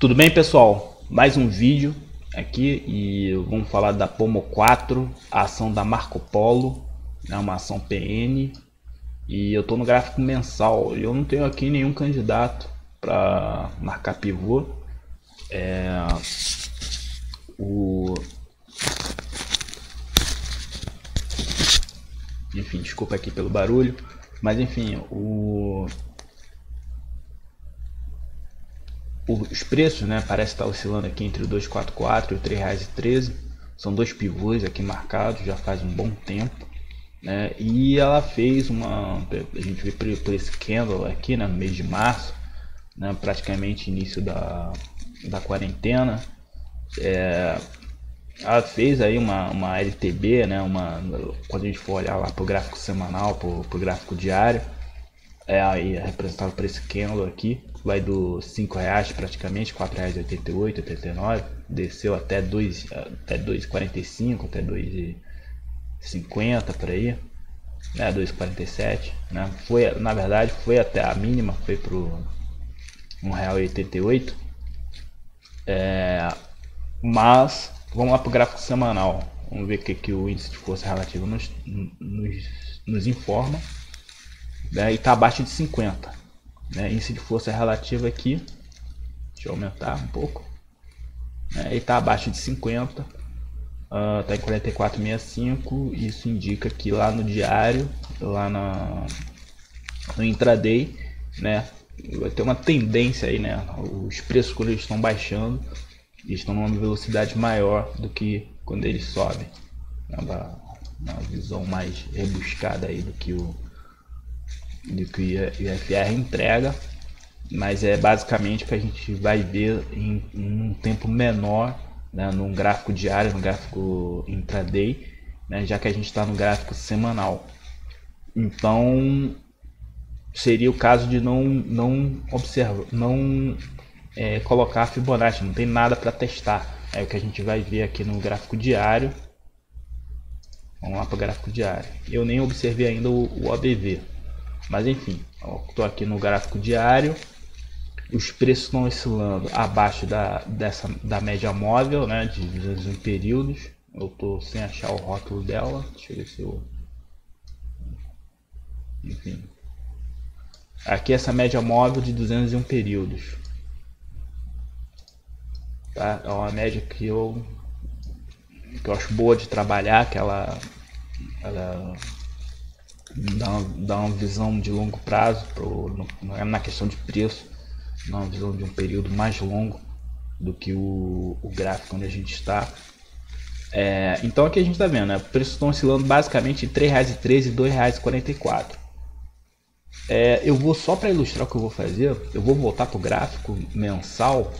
Tudo bem, pessoal? Mais um vídeo aqui e vamos falar da Pomo 4, a ação da Marco Polo, é uma ação PN, e eu estou no gráfico mensal e eu não tenho aqui nenhum candidato para marcar pivô. Enfim, desculpa aqui pelo barulho, mas enfim, os preços, né, parece estar oscilando aqui entre o 244 e o R$3,13. São dois pivôs aqui marcados já faz um bom tempo, né? E ela fez a gente vê por esse candle aqui, né, no mês de março, né, praticamente início da quarentena. Ela fez aí uma LTB, né, quando a gente for olhar lá para o gráfico semanal, para o gráfico diário, aí é representado por esse candle aqui, vai do R$5 praticamente, R$4,88, R$4,89, desceu até 2,45, até 2,50 por aí, né, 2,47, né? Na verdade foi até a mínima, foi pro R$1,88. Mas vamos lá para o gráfico semanal, vamos ver o que o índice de força relativa nos informa, né? E está abaixo de 50. Índice de força relativa aqui, deixa eu aumentar um pouco, ele está abaixo de 50, está em 44,65. Isso indica que lá no diário, lá no intraday, né, vai ter uma tendência aí, né? Os preços, quando eles estão baixando, eles estão numa velocidade maior do que quando eles sobem, uma visão mais rebuscada aí do que o IFR entrega, mas é basicamente o que a gente vai ver em um tempo menor, né, num gráfico diário, no gráfico intraday, né, já que a gente está no gráfico semanal. Então seria o caso de não colocar a Fibonacci, não tem nada para testar. É o que a gente vai ver aqui no gráfico diário. Vamos lá para o gráfico diário. Eu nem observei ainda o OBV. Mas enfim, estou aqui no gráfico diário, os preços estão oscilando abaixo da média móvel, né, de 201 períodos. Eu estou sem achar o rótulo dela, deixa eu ver se eu... Enfim, aqui essa média móvel de 201 períodos, tá? É uma média que eu acho boa de trabalhar, que ela dá uma visão de longo prazo, não é na questão de preço, dá uma visão de um período mais longo do que o gráfico onde a gente está. Então aqui a gente está vendo, né, preços estão oscilando basicamente entre R$3,13 e R$2,44. Eu vou, só para ilustrar o que eu vou fazer, eu vou voltar para o gráfico mensal,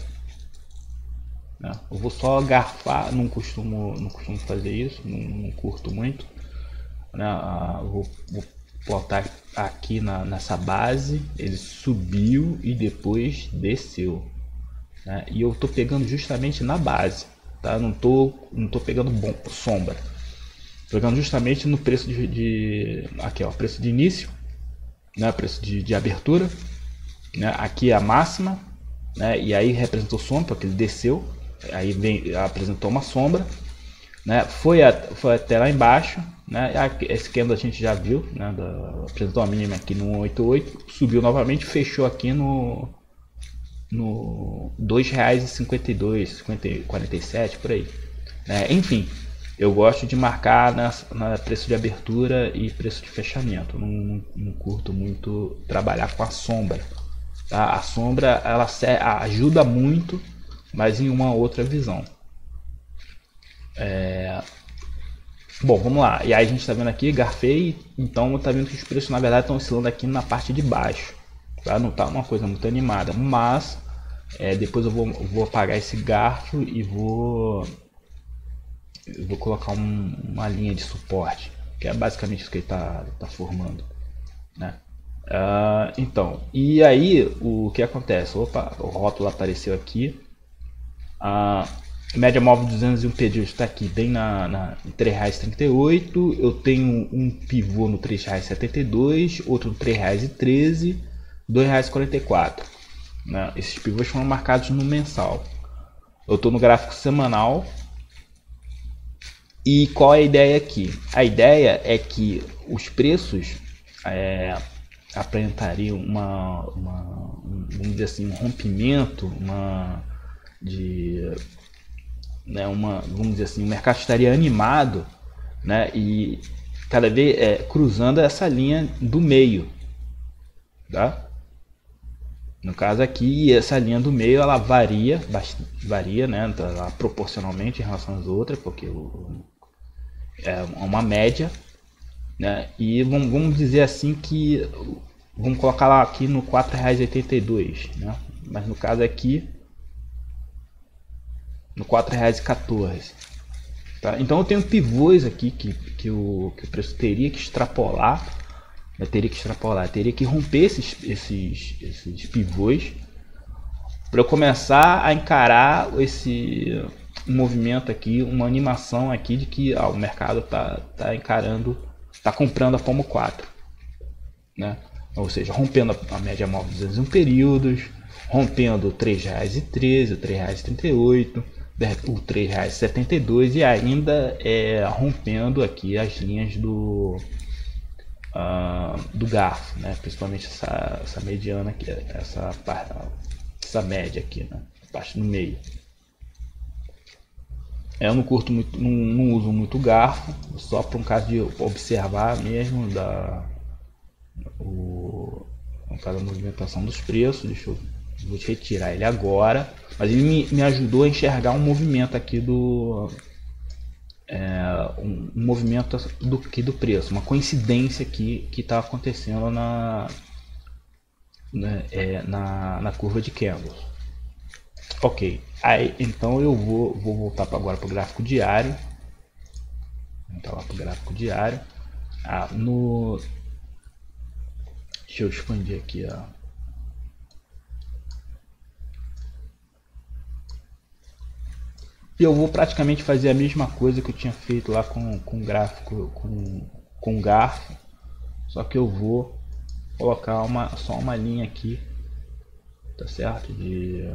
né? Eu vou só garfar, não costumo fazer isso, não curto muito, né? Vou botar aqui nessa base, ele subiu e depois desceu, né? E eu estou pegando justamente na base, tá? Não tô pegando sombra, tô pegando justamente no preço aqui, ó, preço de início, né? Preço de abertura, né? Aqui é a máxima, né? E aí representou sombra porque ele desceu, aí apresentou uma sombra, né? Foi até lá embaixo, né? Esse candle a gente já viu, né? Apresentou a mínima aqui no 188, subiu novamente, fechou aqui no R$2,52, 47 por aí, né? Enfim, eu gosto de marcar na preço de abertura e preço de fechamento. Não curto muito trabalhar com a sombra, tá? A sombra ela ajuda muito, mas em uma outra visão. Bom, vamos lá. E aí a gente está vendo aqui, garfei, então está vendo que os preços na verdade estão oscilando aqui na parte de baixo, tá? Não está uma coisa muito animada, mas depois eu vou apagar esse garfo e vou colocar uma linha de suporte, que é basicamente isso que ele está formando, né? Então, e aí o que acontece? Opa, o rótulo apareceu aqui. Média móvel de 201 períodos está aqui bem na R$3,38. Eu tenho um pivô no R$3,72, outro no R$3,13, R$2,44. né? Esses pivôs foram marcados no mensal. Eu estou no gráfico semanal. E qual é a ideia aqui? A ideia é que os preços apresentariam vamos dizer assim, um rompimento, vamos dizer assim, o mercado estaria animado, né? E cada vez cruzando essa linha do meio, tá? No caso aqui, essa linha do meio ela varia, né? Ela, proporcionalmente em relação às outras, porque é uma média, né? E vamos dizer assim que vamos colocar lá aqui no R$ 4,82, né? Mas no caso aqui no R$ 4,14, tá? Então eu tenho pivôs aqui que o preço teria que extrapolar, né? Teria que romper esses pivôs para eu começar a encarar esse movimento aqui, uma animação aqui de que o mercado tá encarando, tá comprando a Pomo 4, né? Ou seja, rompendo a média móvel de 201 períodos, rompendo o R$ 3,13, o R$ 3,38, o R$ 3,72 e ainda rompendo aqui as linhas do garfo, né? Principalmente essa mediana aqui, essa média aqui, né? A parte no meio. Eu não curto muito, não uso muito garfo, só por um caso de observar mesmo a movimentação dos preços. Vou retirar ele agora, mas ele me ajudou a enxergar um movimento aqui um movimento do preço, uma coincidência aqui que está acontecendo na curva de candles. Ok, aí então eu vou voltar agora para o gráfico diário. Então lá para o gráfico diário. Deixa eu expandir aqui, ó. E eu vou praticamente fazer a mesma coisa que eu tinha feito lá com gráfico, com garfo, só que eu vou colocar só uma linha aqui, tá certo? Que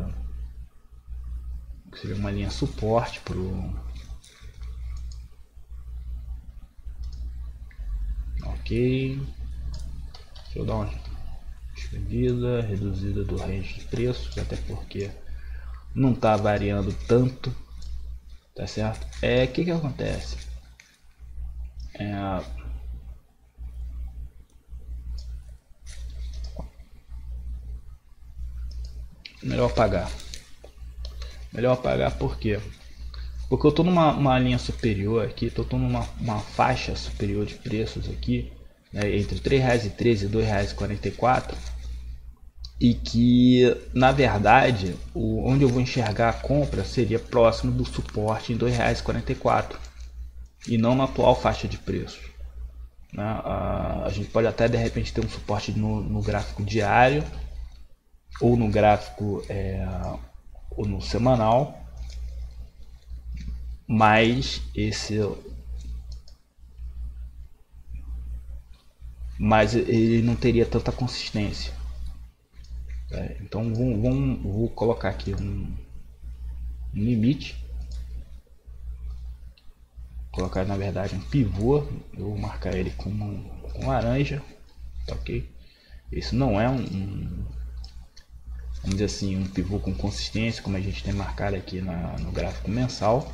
seria uma linha suporte ok. Deixa eu dar uma expandida, reduzida do range de preços, até porque não está variando tanto, tá certo? Que acontece? Melhor apagar. Melhor apagar por quê? Porque eu estou numa linha superior aqui, estou numa faixa superior de preços aqui, né, entre R$ 3,13 e R$ 2,44, e que na verdade onde eu vou enxergar a compra seria próximo do suporte em R$ 2,44 e não na atual faixa de preços, né? A gente pode até de repente ter um suporte no gráfico diário ou no gráfico ou no semanal, mas ele não teria tanta consistência. Então vou colocar aqui um limite, colocar na verdade um pivô. Eu vou marcar ele com laranja, ok? Isso não é vamos dizer assim, um pivô com consistência como a gente tem marcado aqui no gráfico mensal,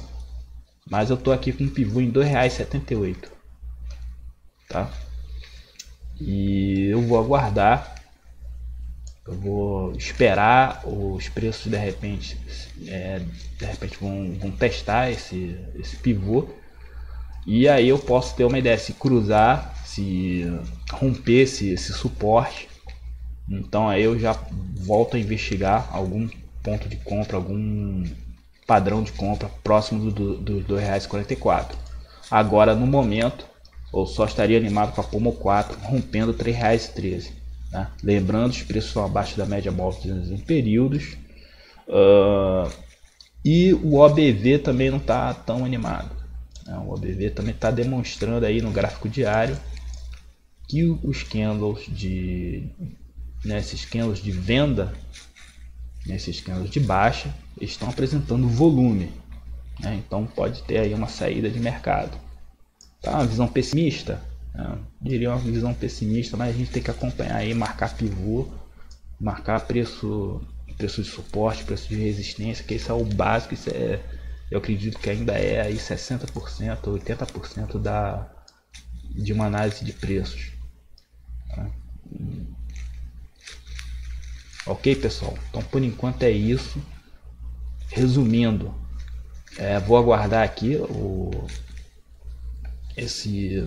mas eu tô aqui com um pivô em R$ 2,78, tá? E eu vou aguardar, eu vou esperar os preços de repente vão testar esse pivô, e aí eu posso ter uma ideia se cruzar, se romper esse suporte. Então aí eu já volto a investigar algum ponto de compra, algum padrão de compra próximo dos R$ 2,44. Agora no momento eu só estaria animado com a Pomo 4 rompendo R$ 3,13, né? Lembrando, os preços são abaixo da média móvel em períodos, e o OBV também não está tão animado, né? O OBV também está demonstrando aí no gráfico diário que os candles esses candles de venda, nesses candles de baixa, estão apresentando volume, né? Então pode ter aí uma saída de mercado. Tá uma visão pessimista? Diria uma visão pessimista, mas a gente tem que acompanhar aí, marcar pivô, marcar preço de suporte, preço de resistência, que isso é o básico. Isso é, eu acredito que ainda é aí 60%, 80% de uma análise de preços. Tá? Ok, pessoal? Então por enquanto é isso. Resumindo, vou aguardar aqui esse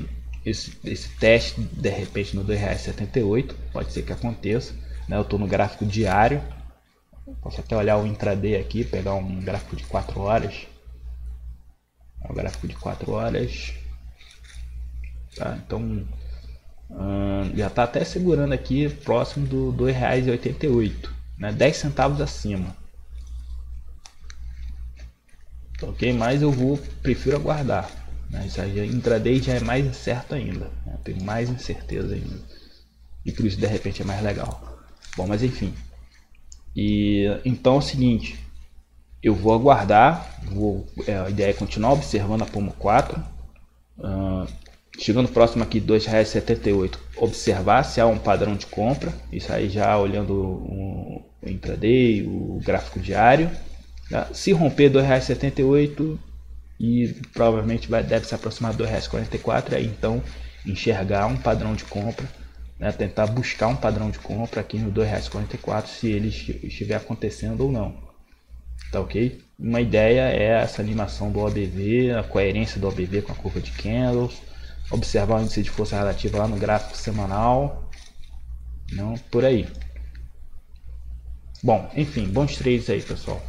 teste de repente no R$2,78, pode ser que aconteça, né? Eu estou no gráfico diário, posso até olhar o intraday aqui, pegar um gráfico de 4 horas, o gráfico de 4 horas, tá? Então já está até segurando aqui próximo do R$2,88, né? 10 centavos acima, ok? Mas eu prefiro aguardar. Isso aí, intraday já é mais incerto ainda, né? Tem mais incerteza ainda, e por isso de repente é mais legal. Bom, mas enfim, então é o seguinte, eu vou aguardar, a ideia é continuar observando a Pomo 4, chegando próximo aqui R$2,78, observar se há um padrão de compra, isso aí já olhando o intraday, o gráfico diário, tá? Se romper R$2,78 e provavelmente deve se aproximar do R$2,44, aí então enxergar um padrão de compra, né? Tentar buscar um padrão de compra aqui no R$2,44, se ele estiver acontecendo ou não, tá ok? Uma ideia é essa animação do OBV, a coerência do OBV com a curva de candles, observar o índice de força relativa lá no gráfico semanal, não por aí. Bom, enfim, bons trades aí, pessoal.